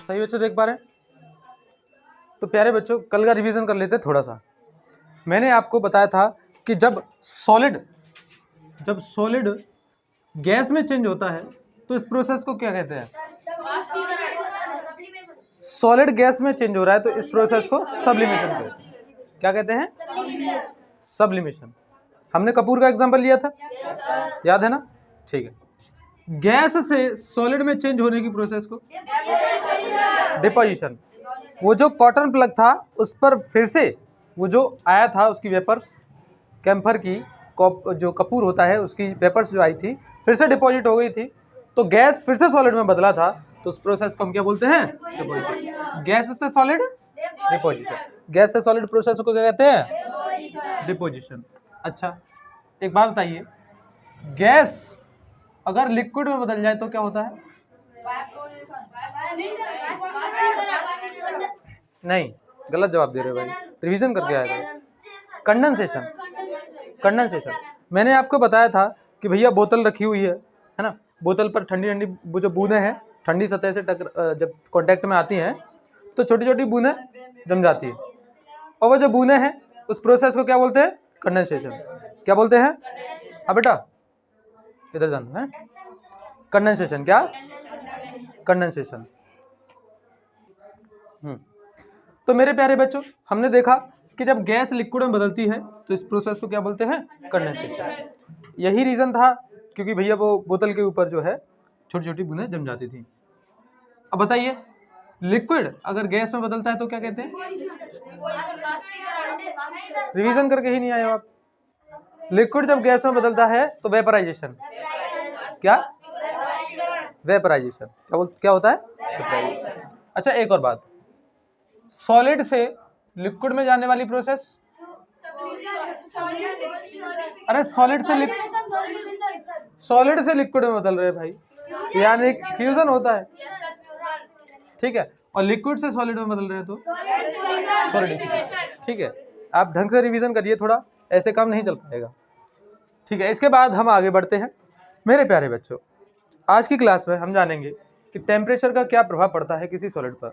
सही बच्चों देख पा रहे हैं? तो प्यारे बच्चों कल का रिवीजन कर लेते थोड़ा सा। मैंने आपको बताया था कि जब सॉलिड गैस में चेंज होता है तो इस प्रोसेस को क्या कहते हैं? सॉलिड गैस में चेंज हो रहा है तो इस प्रोसेस को सब्लिमेशन कहते हैं। क्या कहते हैं? सब्लिमेशन। हमने कपूर का एग्जांपल लिया था, याद है ना? ठीक है। गैस से सॉलिड में चेंज होने की प्रोसेस को डिपोजिशन। वो जो कॉटन प्लग था उस पर फिर से वो जो आया था उसकी वेपर्स, कैम्फर की जो कपूर होता है उसकी वेपर्स जो आई थी फिर से डिपॉजिट हो गई थी, तो गैस फिर से सॉलिड में बदला था, तो उस प्रोसेस को हम क्या बोलते हैं? डिपोजिशन। गैस से सॉलिड डिपोजिशन। गैस से सॉलिड प्रोसेस को क्या कहते हैं? डिपोजिशन। अच्छा एक बात बताइए, गैस अगर लिक्विड में बदल जाए तो क्या होता है? नहीं, गलत जवाब दे रहे हो भाई, रिवीजन करके आए थे। कंडेंसेशन। कंडेंसेशन। मैंने आपको बताया था कि भैया बोतल रखी हुई है ना, बोतल पर ठंडी ठंडी वो जो बूंदें हैं ठंडी सतह से जब कांटेक्ट में आती हैं तो छोटी छोटी बूंदें जम जाती है, और वो जो बूंदें हैं उस प्रोसेस को क्या बोलते हैं? कंडेंसेशन। क्या बोलते हैं? हाँ बेटा इधर जाना है। कंडेंसेशन। क्या? कंडेंसेशन। तो मेरे प्यारे बच्चों हमने देखा कि जब गैस लिक्विड में बदलती है तो इस प्रोसेस को क्या बोलते हैं? कंडेंसेशन। यही रीजन था क्योंकि भैया वो बोतल के ऊपर जो है छोटी छोटी बूंदें जम जाती थी। अब बताइए लिक्विड अगर गैस में बदलता है तो क्या कहते हैं? रिवीजन करके ही नहीं आए हो आप। लिक्विड जब गैस में बदलता है तो वेपराइजेशन। क्या? वेपराइजेशन। क्या होता है? वेपराइजेशन। अच्छा एक और बात, सॉलिड से लिक्विड में जाने वाली प्रोसेस, अरे सॉलिड से लिक्विड में बदल रहे भाई, यानी फ्यूजन होता है, ठीक है, और लिक्विड से सॉलिड में बदल रहे तो सॉलिडिफिकेशन। ठीक है, आप ढंग से रिवीजन करिए थोड़ा, ऐसे काम नहीं चल पाएगा। ठीक है, इसके बाद हम आगे बढ़ते हैं। मेरे प्यारे बच्चों आज की क्लास में हम जानेंगे कि टेम्परेचर का क्या प्रभाव पड़ता है किसी सॉलिड पर।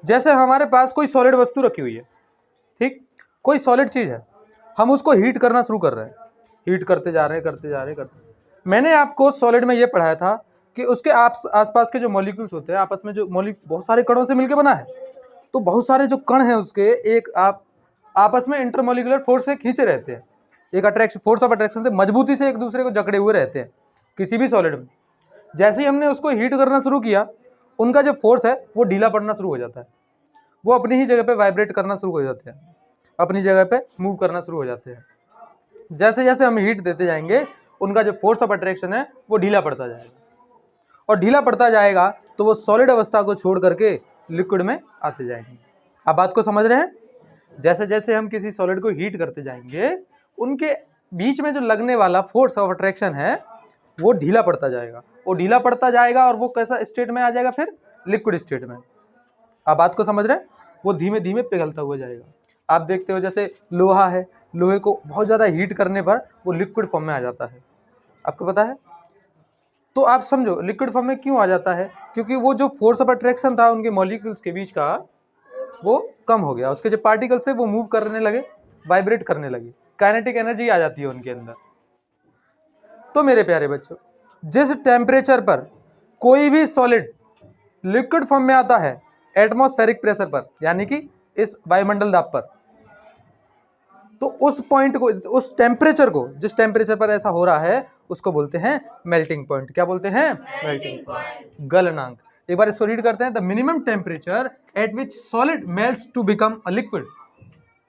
जैसे हमारे पास कोई सॉलिड वस्तु रखी हुई है, ठीक, कोई सॉलिड चीज़ है, हम उसको हीट करना शुरू कर रहे हैं, हीट करते जा रहे हैं। मैंने आपको सॉलिड में ये पढ़ाया था कि उसके आसपास के जो मॉलिक्यूल्स होते हैं आपस में जो बहुत सारे कणों से मिलकर बना है, तो बहुत सारे जो कण हैं उसके एक आपस में इंटरमॉलिक्यूलर फोर्स से खींचे रहते हैं, एक अट्रैक्शन फोर्स ऑफ अट्रैक्शन से मजबूती से एक दूसरे को जकड़े हुए रहते हैं किसी भी सॉलिड में। जैसे ही हमने उसको हीट करना शुरू किया उनका जो फोर्स है वो ढीला पड़ना शुरू हो जाता है, वो अपनी ही जगह पे वाइब्रेट करना शुरू हो जाते हैं, अपनी जगह पे मूव करना शुरू हो जाते हैं। जैसे जैसे हम हीट देते जाएंगे उनका जो फोर्स ऑफ अट्रैक्शन है वो ढीला पड़ता जाएगा, और ढीला पड़ता जाएगा तो वो सॉलिड अवस्था को छोड़ करके लिक्विड में आते जाएंगे। आप बात को समझ रहे हैं? जैसे जैसे हम किसी सॉलिड को हीट करते जाएंगे उनके बीच में जो लगने वाला फोर्स ऑफ अट्रैक्शन है वो ढीला पड़ता जाएगा, और वो कैसा स्टेट में आ जाएगा? फिर लिक्विड स्टेट में। आप बात को समझ रहे हैं? वो धीमे धीमे पिघलता हुआ जाएगा। आप देखते हो जैसे लोहा है, लोहे को बहुत ज़्यादा हीट करने पर वो लिक्विड फॉर्म में आ जाता है, आपको पता है? तो आप समझो लिक्विड फॉर्म में क्यों आ जाता है, क्योंकि वो जो फोर्स ऑफ अट्रैक्शन था उनके मॉलिक्यूल्स के बीच का वो कम हो गया, उसके जो पार्टिकल्स है वो मूव करने लगे, वाइब्रेट करने लगे, काइनेटिक एनर्जी आ जाती है उनके अंदर। तो मेरे प्यारे बच्चों जिस टेम्परेचर पर कोई भी सॉलिड लिक्विड फॉर्म में आता है एटमॉस्फेरिक प्रेशर पर, यानी कि इस वायुमंडल दाब पर, तो उस पॉइंट को, उस टेम्परेचर को, जिस टेम्परेचर पर ऐसा हो रहा है उसको बोलते हैं मेल्टिंग पॉइंट। क्या बोलते हैं? मेल्टिंग पॉइंट, गलनांक। एक बार इसको रीड करते हैं। The minimum temperature at which solid melts to become a liquid.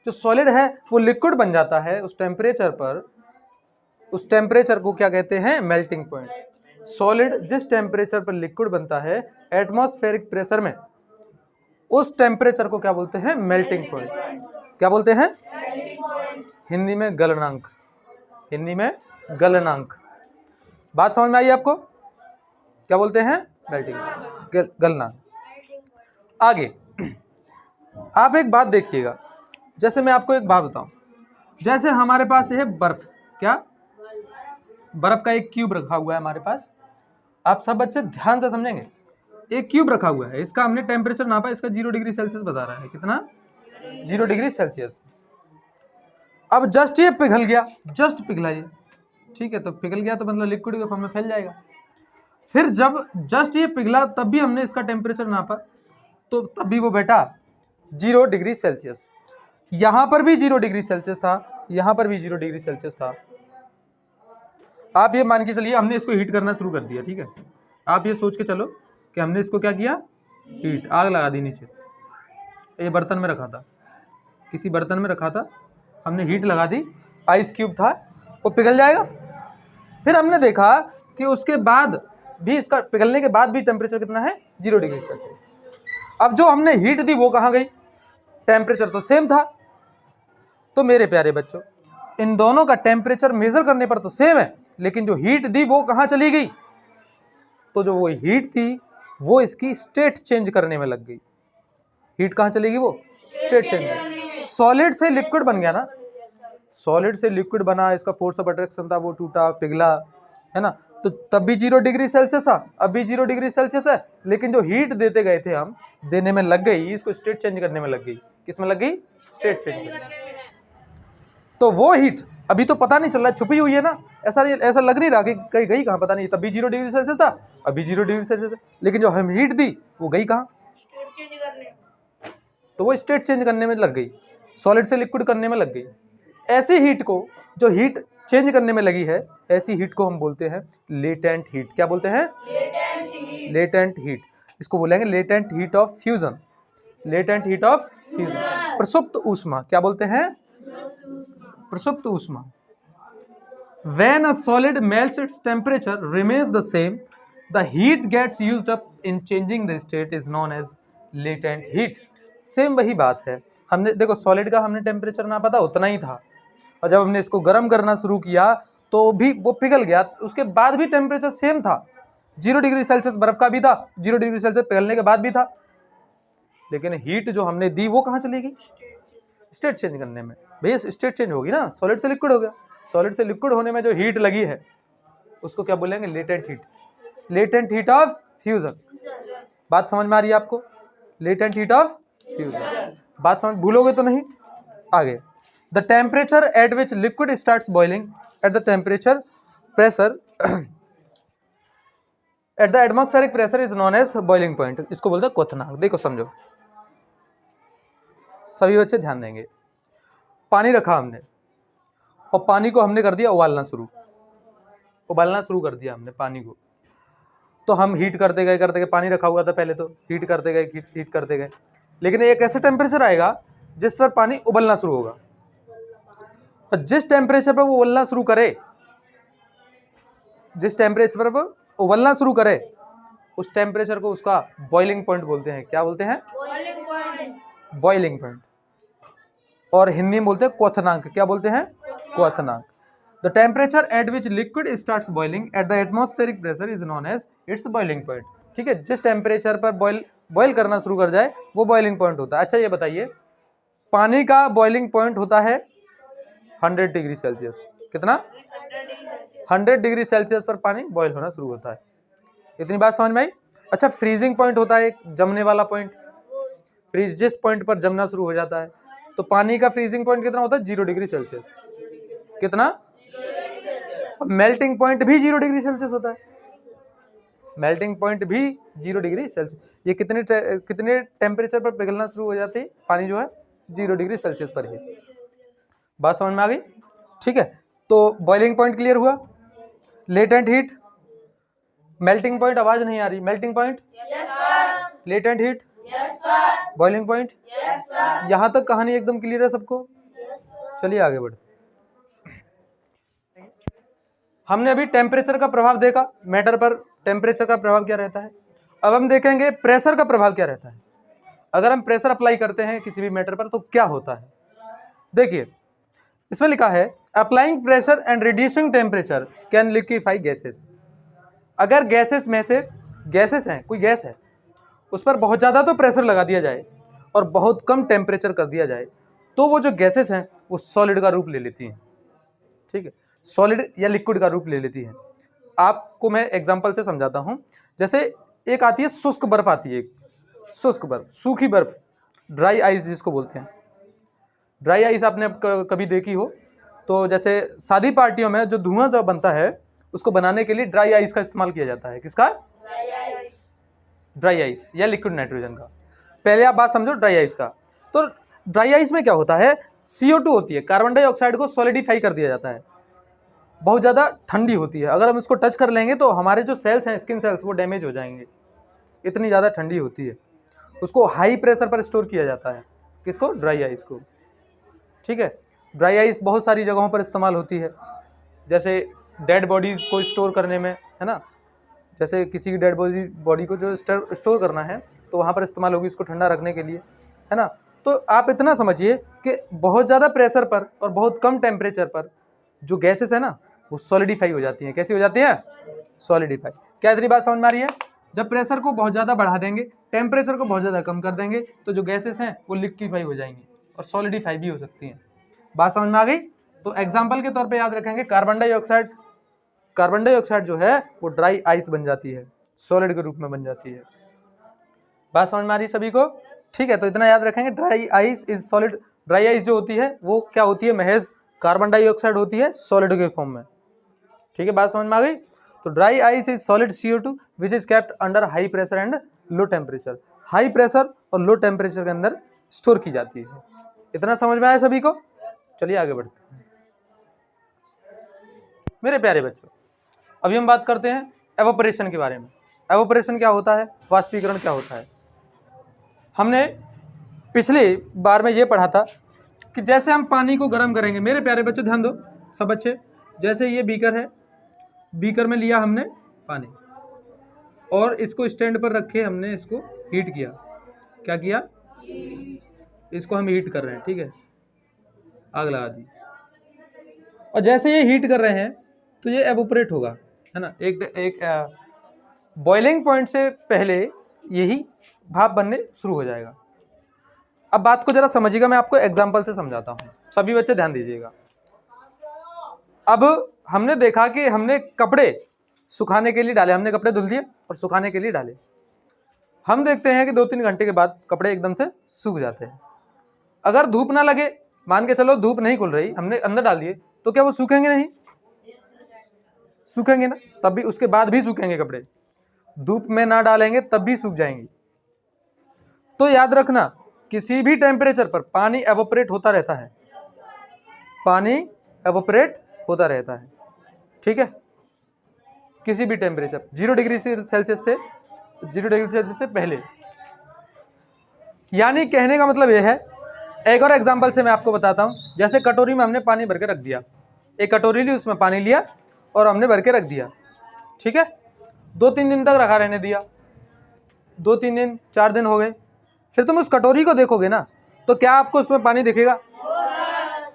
जो सॉलिड है वो लिक्विड बन जाता है उस टेम्परेचर पर, उस टेम्परेचर को क्या कहते हैं? Melting point. सॉलिड जिस टेम्परेचर पर लिक्विड बनता है एटमॉस्फेरिक प्रेशर में, उस टेम्परेचर को क्या बोलते हैं? Melting point. क्या बोलते हैं? हिंदी में गलनांक। हिंदी में गलनांक। बात समझ में आई आपको? क्या बोलते हैं? मेल्टिंग, गलनांक। आगे आप एक बात देखिएगा, जैसे मैं आपको एक बात बताऊं, जैसे हमारे पास है बर्फ, क्या बर्फ का एक क्यूब रखा हुआ है हमारे पास। आप सब बच्चे ध्यान से समझेंगे। एक क्यूब रखा हुआ है, इसका हमने टेम्परेचर नापा, इसका 0 डिग्री सेल्सियस बता रहा है, कितना 0 डिग्री सेल्सियस। अब जस्ट ये पिघल गया, जस्ट पिघला ये, ठीक है, तो पिघल गया तो मतलब लिक्विड के फॉर्म में फैल जाएगा। फिर जब जस्ट ये पिघला तब भी हमने इसका टेम्परेचर नापा, तो तब भी वो बेटा 0 डिग्री सेल्सियस। यहां पर भी 0 डिग्री सेल्सियस था, यहां पर भी 0 डिग्री सेल्सियस था। आप ये मान के चलिए हमने इसको हीट करना शुरू कर दिया, ठीक है, आप ये सोच के चलो कि हमने इसको क्या किया, हीट, आग लगा दी नीचे। ये बर्तन में रखा था, किसी बर्तन में रखा था, हमने हीट लगा दी, आइस क्यूब था, वो पिघल जाएगा। फिर हमने देखा कि उसके बाद भी, इसका पिघलने के बाद भी टेम्परेचर कितना है, 0 डिग्री सेल्सियस। अब जो हमने हीट दी वो कहाँ गई, टेम्परेचर तो सेम था। तो मेरे प्यारे बच्चों, इन दोनों का टेम्परेचर मेजर करने पर तो सेम है, लेकिन जो हीट दी वो कहाँ चली गई, तो जो वो हीट थी वो इसकी स्टेट चेंज करने में लग गई। हीट कहाँ चली गई, वो स्टेट चेंज। सॉलिड से लिक्विड बन गया ना, सॉलिड से लिक्विड बना, इसका फोर्स ऑफ अट्रैक्शन था, वो टूटा, पिघला, है ना, तो तब भी 0 डिग्री सेल्सियस था, अब भी 0 डिग्री सेल्सियस है, लेकिन जो हीट देते गए थे हम, देने में लग गई, इसको स्टेट चेंज करने में लग गई। किस में लग गई, स्टेट चेंज करने में। तो वो हीट अभी तो पता नहीं चल रहा, छुपी हुई है ना, ऐसा लग नहीं रहा कि कहीं गई कहाँ, पता नहीं, तब भी 0 डिग्री सेल्सियस था, अभी 0 डिग्री सेल्सियस है, लेकिन जो हम हीट दी वो गई कहाँ, तो वो स्टेट चेंज करने में लग गई, सॉलिड से लिक्विड करने में लग गई। ऐसी हीट को, जो हीट चेंज करने में लगी है, ऐसी हीट को हम बोलते हैं लेटेंट हीट। क्या बोलते हैं, लेटेंट हीट। इसको बोलेंगे latent heat of fusion, latent heat of fusion. प्रसुप्त ऊष्मा, क्या बोलते हैं, प्रसुप्त ऊष्मा। When a solid melts, its temperature remains the same, the heat gets used up in changing the state is known as latent heat। Same वही बात है, हमने देखो सॉलिड का हमने टेम्परेचर नापा था, उतना ही था, और जब हमने इसको गर्म करना शुरू किया तो भी वो पिघल गया, उसके बाद भी टेम्परेचर सेम था, 0 डिग्री सेल्सियस बर्फ का भी था, 0 डिग्री सेल्सियस पिघलने के बाद भी था, लेकिन हीट जो हमने दी वो कहाँ चली गई, स्टेट चेंज करने में। भैया स्टेट चेंज होगी ना, सॉलिड से लिक्विड हो गया, सॉलिड से लिक्विड होने में जो हीट लगी है उसको क्या बोलेंगे, latent heat, latent heat of fusion. बात समझ में आ रही है आपको, लेटेंट हीट ऑफ फ्यूजन। बात समझ, भूलोगे तो नहीं। आगे, the temperature at which liquid starts boiling at the temperature pressure at the atmospheric pressure is known as boiling point. इसको बोलते हैं क्वथनांक। देखो समझो, सभी बच्चे ध्यान देंगे। पानी रखा हमने और पानी को हमने कर दिया उबालना शुरू, उबालना शुरू कर दिया हमने पानी को, तो हम हीट करते गए, पानी रखा हुआ था पहले, तो हीट करते गए, हीट करते गए, लेकिन एक ऐसे टेम्परेचर आएगा जिस पर पानी उबलना शुरू होगा, और जिस टेम्परेचर पर वो उबलना शुरू करे, जिस टेम्परेचर पर वो उबलना शुरू करे, उस टेम्परेचर को उसका बॉइलिंग पॉइंट बोलते हैं। क्या बोलते हैं, बॉइलिंग पॉइंट, और हिंदी में बोलते हैं क्वथनांक। क्या बोलते हैं, क्वथनांक। The temperature at which liquid starts boiling at the atmospheric pressure is known as its boiling point. ठीक है, जिस टेम्परेचर पर बॉइल करना शुरू कर जाए वो बॉइलिंग पॉइंट होता है। अच्छा ये बताइए, पानी का बॉइलिंग पॉइंट होता है 100 डिग्री सेल्सियस। कितना, 100 डिग्री सेल्सियस पर पानी बॉइल होना शुरू होता है। इतनी बात समझ में आई। अच्छा, फ्रीजिंग पॉइंट होता है एक, जमने वाला पॉइंट। फ्रीज जिस पॉइंट पर जमना शुरू हो जाता है, तो पानी का फ्रीजिंग पॉइंट कितना होता है, 0 डिग्री सेल्सियस। कितना, मेल्टिंग पॉइंट भी 0 डिग्री सेल्सियस होता है, मेल्टिंग पॉइंट भी 0 डिग्री सेल्सियस। ये कितने टेम्परेचर पर पिघलना शुरू हो जाती है पानी, जो है 0 डिग्री सेल्सियस पर ही। बात समझ में आ गई। ठीक है, तो बॉइलिंग पॉइंट क्लियर हुआ, लेटेंट हीट, मेल्टिंग पॉइंट, आवाज नहीं आ रही, melting point, latent heat, boiling point. यहां तक कहानी एकदम क्लियर है सबको। चलिए आगे बढ़ते। हमने अभी टेम्परेचर का प्रभाव देखा, मैटर पर टेम्परेचर का प्रभाव क्या रहता है। अब हम देखेंगे प्रेशर का प्रभाव क्या रहता है। अगर हम प्रेशर अप्लाई करते हैं किसी भी मैटर पर तो क्या होता है। देखिए इसमें लिखा है, applying pressure and reducing temperature can liquefy gases. अगर गैसेस में से, गैसेस हैं, कोई गैस है, उस पर बहुत ज़्यादा तो प्रेशर लगा दिया जाए और बहुत कम टेम्परेचर कर दिया जाए, तो वो जो गैसेस हैं वो सॉलिड का रूप ले लेती हैं। ठीक है, सॉलिड या लिक्विड का रूप ले लेती हैं। आपको मैं एग्जांपल से समझाता हूँ। जैसे एक आती है शुष्क बर्फ आती है, एक शुष्क बर्फ, सूखी बर्फ, ड्राई आइस जिसको बोलते हैं। ड्राई आइस आपने कभी देखी हो तो जैसे शादी पार्टियों में जो धुआं जो बनता है उसको बनाने के लिए ड्राई आइस का इस्तेमाल किया जाता है। किसका? ड्राई आइस या लिक्विड नाइट्रोजन का। पहले आप बात समझो ड्राई आइस का। तो ड्राई आइस में क्या होता है, CO2 होती है, कार्बन डाइऑक्साइड को सॉलिडिफाई कर दिया जाता है। बहुत ज़्यादा ठंडी होती है, अगर हम इसको टच कर लेंगे तो हमारे जो सेल्स हैं, स्किन सेल्स, वो डैमेज हो जाएंगे, इतनी ज़्यादा ठंडी होती है। उसको हाई प्रेशर पर स्टोर किया जाता है। किसको? ड्राई आइस को। ठीक है। ड्राई आइस बहुत सारी जगहों पर इस्तेमाल होती है, जैसे डेड बॉडीज को स्टोर करने में, है ना। जैसे किसी की डेड बॉडी को जो स्टोर करना है तो वहाँ पर इस्तेमाल होगी, इसको ठंडा रखने के लिए, है ना। तो आप इतना समझिए कि बहुत ज़्यादा प्रेशर पर और बहुत कम टेम्परेचर पर जो गैसेस है ना वो सॉलिडिफाई हो जाती हैं। कैसी हो जाती है? सॉलिडिफाई। क्या इतनी बात समझ में आ रही है? जब प्रेशर को बहुत ज़्यादा बढ़ा देंगे, टेम्परेचर को बहुत ज़्यादा कम कर देंगे तो जो गैसेस हैं वो लिक्विफाई हो जाएंगी और सॉलिडिफाई भी हो सकती हैं। बात समझ में आ गई? तो एग्जाम्पल के तौर पे याद रखेंगे, कार्बन डाइऑक्साइड जो है वो ड्राई आइस बन जाती है, सॉलिड के रूप में बन जाती है। बात समझ में आ रही सभी को? ठीक है। तो इतना याद रखेंगे, dry ice is solid. Dry ice जो होती है वो क्या होती है? महज कार्बन डाइऑक्साइड होती है सॉलिड के फॉर्म में। ठीक है, बात समझ में आ गई? तो dry ice is solid CO2 which is kept under high pressure and low temperature. High pressure और लो टेम्परेचर के अंदर स्टोर की जाती है। इतना समझ में आया सभी को? चलिए आगे बढ़ते हैं मेरे प्यारे बच्चों। अभी हम बात करते हैं एवोपरेशन के बारे में। एवोपरेशन क्या होता है? वाष्पीकरण क्या होता है? हमने पिछले बार में ये पढ़ा था कि जैसे हम पानी को गर्म करेंगे, मेरे प्यारे बच्चों ध्यान दो सब बच्चे, जैसे ये बीकर है, बीकर में लिया हमने पानी और इसको स्टैंड पर रखे हमने इसको हीट किया। क्या किया? इसको हम हीट कर रहे हैं, ठीक है, आग लगा दी। और जैसे ये हीट कर रहे हैं तो ये एवोपरेट होगा, है ना। एक बॉइलिंग पॉइंट से पहले यही भाप बनने शुरू हो जाएगा। अब बात को जरा समझिएगा, मैं आपको एग्जांपल से समझाता हूँ, सभी बच्चे ध्यान दीजिएगा। अब हमने देखा कि हमने कपड़े सुखाने के लिए डाले, हमने कपड़े धुल दिए और सुखाने के लिए डाले। हम देखते हैं कि 2-3 घंटे के बाद कपड़े एकदम से सूख जाते हैं। अगर धूप ना लगे, मान के चलो धूप नहीं खुल रही, हमने अंदर डाल दिए, तो क्या वो सूखेंगे? नहीं सूखेंगे ना, तब भी, उसके बाद भी सूखेंगे कपड़े। धूप में ना डालेंगे तब भी सूख जाएंगे। तो याद रखना, किसी भी टेम्परेचर पर पानी एवोपरेट होता रहता है, पानी एवोपरेट होता रहता है, ठीक है। किसी भी टेम्परेचर 0 डिग्री सेल्सियस से पहले। यानी कहने का मतलब यह है, एक और एग्जांपल से मैं आपको बताता हूं। जैसे कटोरी में हमने पानी भर के रख दिया, एक कटोरी ली, उसमें पानी लिया और हमने भर के रख दिया, ठीक है। 2-3 दिन तक रखा रहने दिया, 2-3 दिन, 4 दिन हो गए। फिर तुम उस कटोरी को देखोगे ना तो क्या आपको उसमें पानी दिखेगा?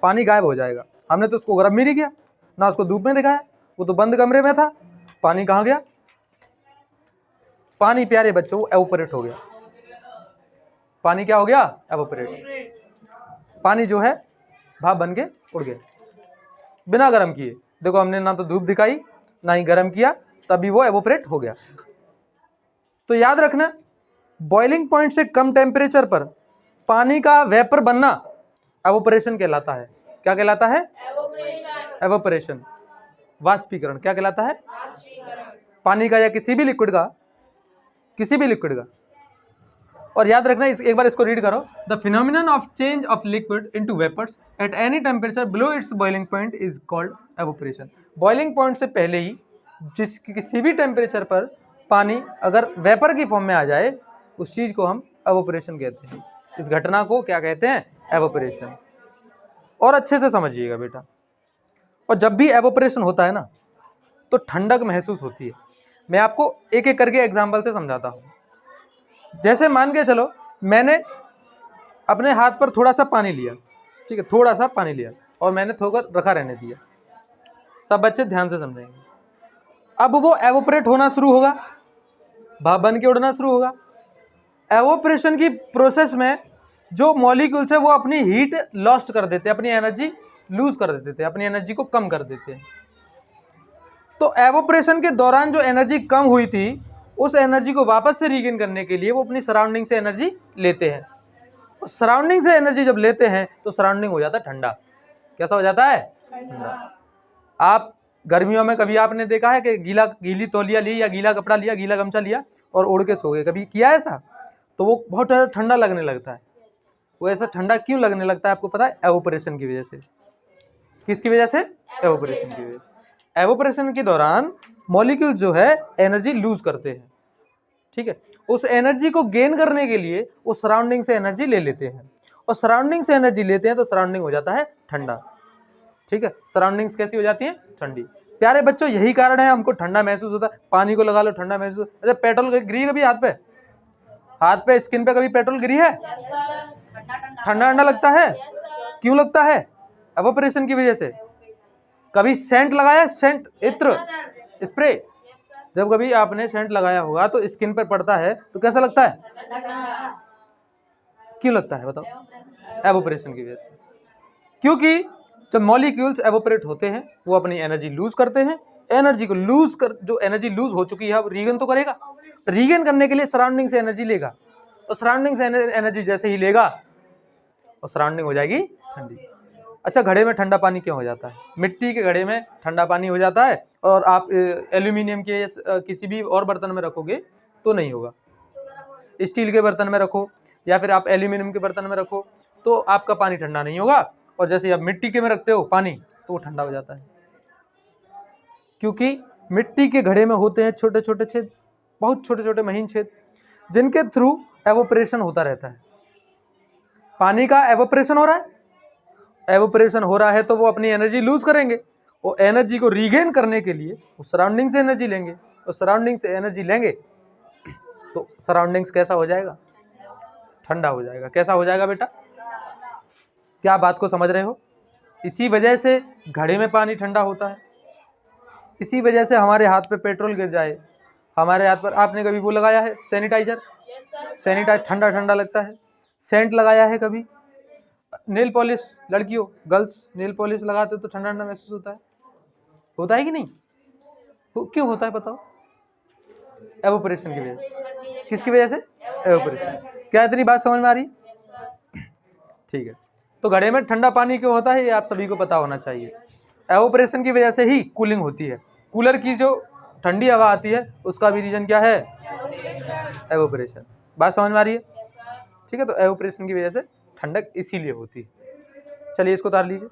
पानी गायब हो जाएगा। हमने तो उसको गर्म भी नहीं किया, ना उसको धूप में दिखाया, वो तो बंद कमरे में था, पानी कहाँ गया? पानी प्यारे बच्चों एवोपरेट हो गया। पानी क्या हो गया? एवोपरेट। पानी जो है भाप बन के उड़ गया बिना गर्म किए। देखो, हमने ना तो धूप दिखाई ना ही गर्म किया, तभी वो एवोपरेट हो गया। तो याद रखना, बॉइलिंग पॉइंट से कम टेम्परेचर पर पानी का वेपर बनना एवोपरेशन कहलाता है। क्या कहलाता है? एवोपरेशन। वाष्पीकरण क्या कहलाता है? पानी का या किसी भी लिक्विड का, किसी भी लिक्विड का। और याद रखना, एक बार इसको रीड करो। The phenomenon of change of liquid into vapours at any temperature below its boiling point is called evaporation. Boiling point से पहले ही किसी भी टेम्परेचर पर पानी अगर वेपर की फॉर्म में आ जाए, उस चीज को हम एवोपरेशन कहते हैं। इस घटना को क्या कहते हैं? एवोपरेशन। और अच्छे से समझिएगा बेटा। और जब भी एवोपरेशन होता है ना तो ठंडक महसूस होती है। मैं आपको एक एक करके एग्जांपल से समझाता हूँ। जैसे मान के चलो, मैंने अपने हाथ पर थोड़ा सा पानी लिया, ठीक है, थोड़ा सा पानी लिया और मैंने थोड़ा रखा रहने दिया। सब बच्चे ध्यान से समझेंगे। अब वो एवोपरेट होना शुरू होगा, भाप बन के उड़ना शुरू होगा। एवोपरेशन की प्रोसेस में जो मॉलिक्यूल्स है वो अपनी हीट लॉस्ट कर देते हैं, अपनी एनर्जी लूज कर देते थे, अपनी एनर्जी को कम कर देते हैं। तो एवोपरेशन के दौरान जो एनर्जी कम हुई थी उस एनर्जी को वापस से रीगेन करने के लिए वो अपनी सराउंडिंग से एनर्जी लेते हैं। सराउंडिंग से एनर्जी जब लेते हैं तो सराउंडिंग हो जाता है ठंडा। कैसा हो जाता है? ठंडा। आप गर्मियों में कभी आपने देखा है कि गीली तौलिया ली या गीला कपड़ा लिया, गीला गमछा लिया और ओढ़ के सो गए, कभी किया है ऐसा? तो वो बहुत ठंडा लगने लगता है। वो ऐसा ठंडा क्यों लगने लगता है आपको पता है? एवोपरेशन की वजह से। किसकी वजह से? एवोपरेशन की वजह से। एवोपरेशन के दौरान मॉलिक्यूल जो है एनर्जी लूज करते हैं, ठीक है। उस एनर्जी को गेन करने के लिए वो सराउंडिंग से एनर्जी ले लेते हैं, और सराउंडिंग से एनर्जी लेते हैं तो सराउंडिंग हो जाता है ठंडा, ठीक है। सराउंडिंग्स कैसी हो जाती हैं? ठंडी। प्यारे बच्चों, यही कारण है हमको ठंडा महसूस होता है। पानी को लगा लो ठंडा महसूस। अच्छा, पेट्रोल गिरी कभी हाथ पे स्किन पे कभी पेट्रोल गिरी है? ठंडा ठंडा लगता है। क्यों लगता है? एवोपरेशन की वजह से। कभी सेंट लगाया? सेंट, इत्र, स्प्रे, जब कभी आपने सेंट लगाया होगा तो स्किन पर पड़ता है तो कैसा लगता है? क्यों लगता है बताओ? एवोपरेशन की वजह से। क्योंकि जब मॉलिक्यूल्स एवोपरेट होते हैं वो अपनी एनर्जी लूज करते हैं। एनर्जी को लूज कर, जो एनर्जी लूज हो चुकी है अब रीगेन तो करेगा। रीगेन करने के लिए सराउंडिंग से एनर्जी लेगा, और सराउंडिंग से एनर्जी जैसे ही लेगा और सराउंडिंग हो जाएगी ठंडी। अच्छा, घड़े में ठंडा पानी क्यों हो जाता है? मिट्टी के घड़े में ठंडा पानी हो जाता है, और आप एल्यूमिनियम के किसी भी और बर्तन में रखोगे तो नहीं होगा। स्टील के बर्तन में रखो या फिर आप एल्यूमिनियम के बर्तन में रखो तो आपका पानी ठंडा नहीं होगा, और जैसे आप मिट्टी के में रखते हो पानी तो वो ठंडा हो जाता है। क्योंकि मिट्टी के घड़े में होते हैं छोटे छोटे छेद, बहुत छोटे छोटे महीन छेद, जिनके थ्रू एवोपरेशन होता रहता है। पानी का एवोपरेशन हो रहा है, एवोपरेशन हो रहा है तो वो अपनी एनर्जी लूज करेंगे। वो एनर्जी को रीगेन करने के लिए वो सराउंडिंग से एनर्जी लेंगे, और सराउंडिंग से एनर्जी लेंगे तो सराउंडिंग्स कैसा हो जाएगा? ठंडा हो जाएगा। कैसा हो जाएगा बेटा? क्या बात को समझ रहे हो? इसी वजह से घड़े में पानी ठंडा होता है। इसी वजह से हमारे हाथ पे पेट्रोल गिर जाए, हमारे हाथ पर, आपने कभी वो लगाया है सैनिटाइजर? सैनिटाइजर ठंडा ठंडा लगता है। सेंट लगाया है कभी? नेल पॉलिश, लड़कियों, गर्ल्स नेल पॉलिश लगाते तो ठंडा ठंडा महसूस होता है कि नहीं? क्यों होता है बताओ? एवोपरेशन की वजह से। किसकी वजह से? एवोपरेशन। क्या इतनी बात समझ में आ रही? ठीक है। तो घड़े में ठंडा पानी क्यों होता है ये आप सभी को पता होना चाहिए। एवोपरेशन की वजह से ही कूलिंग होती है। कूलर की जो ठंडी हवा आती है उसका भी रीजन क्या है? एवोपरेशन। बात समझ में आ रही है? ठीक है। तो एवोपरेशन की वजह से ठंडक इसीलिए होती है। चलिए इसको उतार लीजिए।